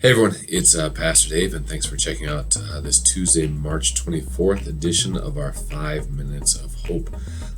Hey everyone, it's Pastor Dave, and thanks for checking out this Tuesday, March 24th edition of our 5 Minutes of Hope.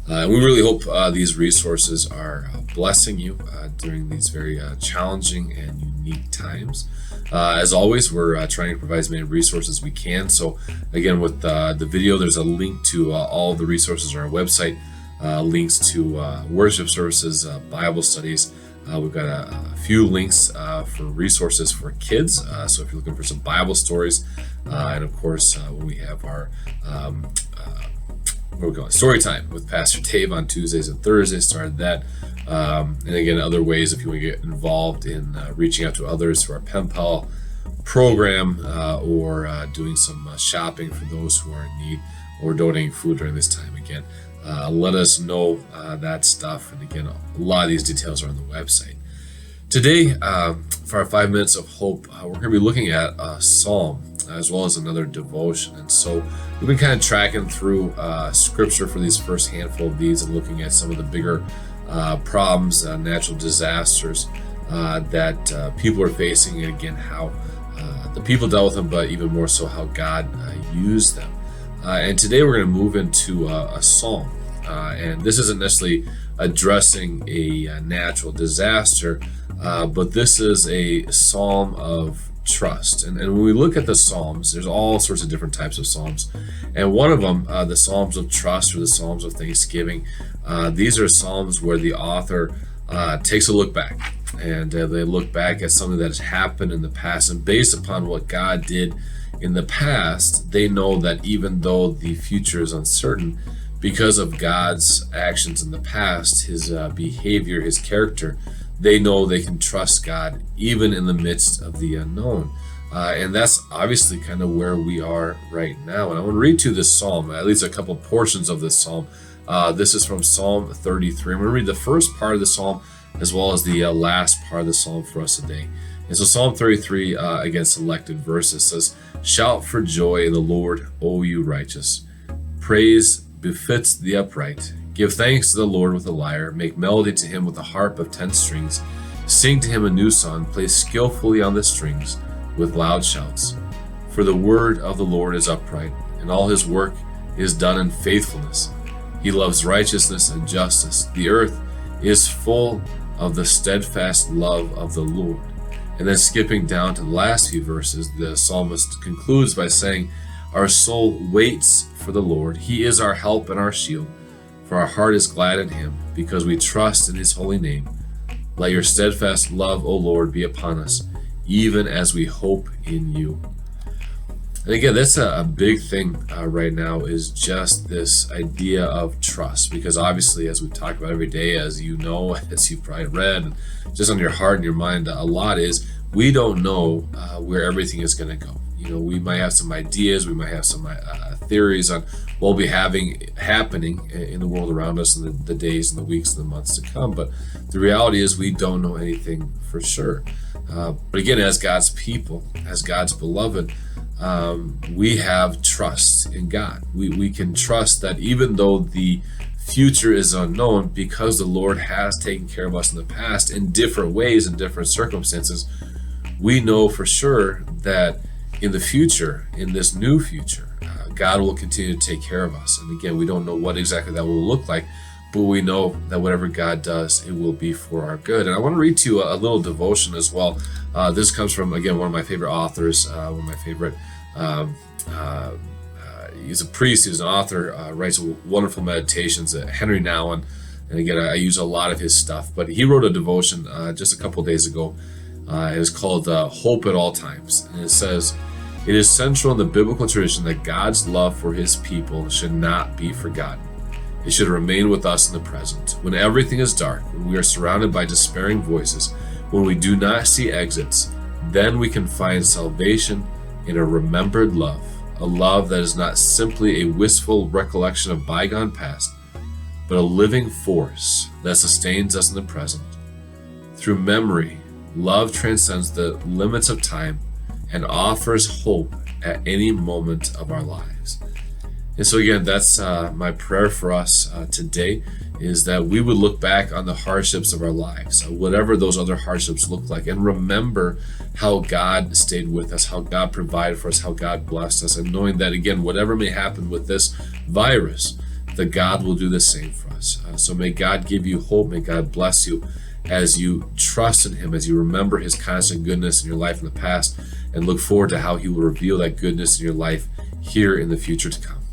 We really hope these resources are blessing you during these very challenging and unique times. As always, we're trying to provide as many resources as we can. So again, with the video, there's a link to all of the resources on our website, links to worship services, Bible studies. We've got a few links for resources for kids. So if you're looking for some Bible stories, and of course, when we have our where we going? Story time with Pastor Dave on Tuesdays and Thursdays, started that. And again, other ways if you want to get involved in reaching out to others through our pen pal program, or doing some shopping for those who are in need, or donating food during this time. Again, let us know that stuff. And again, a lot of these details are on the website. Today, for our 5 Minutes of Hope, we're going to be looking at a psalm as well as another devotion. And so we've been kind of tracking through scripture for these first handful of these and looking at some of the bigger problems, natural disasters that people are facing, and again, how the people dealt with them, but even more so how God used them. And today we're going to move into a psalm. And this isn't necessarily addressing a natural disaster, but this is a psalm of trust. And when we look at the psalms, there's all sorts of different types of psalms. And one of them, the psalms of trust or the psalms of thanksgiving, these are psalms where the author takes a look back. And they look back at something that has happened in the past. And based upon what God did in the past, they know that even though the future is uncertain, because of God's actions in the past, his behavior, his character, they know they can trust God even in the midst of the unknown. And that's obviously kind of where we are right now. And I want to read to this psalm, at least a couple portions of this psalm. This is from Psalm 33. I'm going to read the first part of the psalm as well as the last part of the psalm for us today. And so Psalm 33, again, selected verses, says, "Shout for joy in the Lord, O you righteous. Praise befits the upright. Give thanks to the Lord with a lyre. Make melody to him with a harp of 10 strings. Sing to him a new song. Play skillfully on the strings with loud shouts. For the word of the Lord is upright, and all his work is done in faithfulness. He loves righteousness and justice. The earth is full of the steadfast love of the Lord." And then skipping down to the last few verses, the psalmist concludes by saying, "Our soul waits for the Lord. He is our help and our shield. For our heart is glad in him, because we trust in his holy name. Let your steadfast love, O Lord, be upon us, even as we hope in you." And again, that's a big thing right now, is just this idea of trust. Because obviously, as we talk about every day, as you know, as you've probably read, and just on your heart and your mind a lot, is we don't know where everything is going to go. You know, we might have some ideas, we might have some theories on what will be happening in the world around us in the days and the weeks and the months to come. But the reality is we don't know anything for sure. But again, as God's people, as God's beloved, we have trust in God. We can trust that even though the future is unknown, because the Lord has taken care of us in the past in different ways, in different circumstances, we know for sure that in the future, in this new future, God will continue to take care of us. And again, we don't know what exactly that will look like, but we know that whatever God does, it will be for our good. And I want to read to you a little devotion as well. This comes from, again, one of my favorite authors, one of my favorite, he's a priest, he's an author, writes wonderful meditations, Henry Nouwen. And again, I use a lot of his stuff, but he wrote a devotion just a couple of days ago. It is called Hope at All Times. And it says, "It is central in the biblical tradition that God's love for his people should not be forgotten. It should remain with us in the present. When everything is dark, when we are surrounded by despairing voices, when we do not see exits, then we can find salvation in a remembered love, a love that is not simply a wistful recollection of bygone past, but a living force that sustains us in the present. Through memory, love transcends the limits of time and offers hope at any moment of our lives." And so again, that's my prayer for us today, is that we would look back on the hardships of our lives, whatever those other hardships look like, and remember how God stayed with us, how God provided for us, how God blessed us, and knowing that, again, whatever may happen with this virus, that God will do the same for us. So may God give you hope. May God bless you as you trust in him, as you remember his constant goodness in your life in the past, and look forward to how he will reveal that goodness in your life here in the future to come.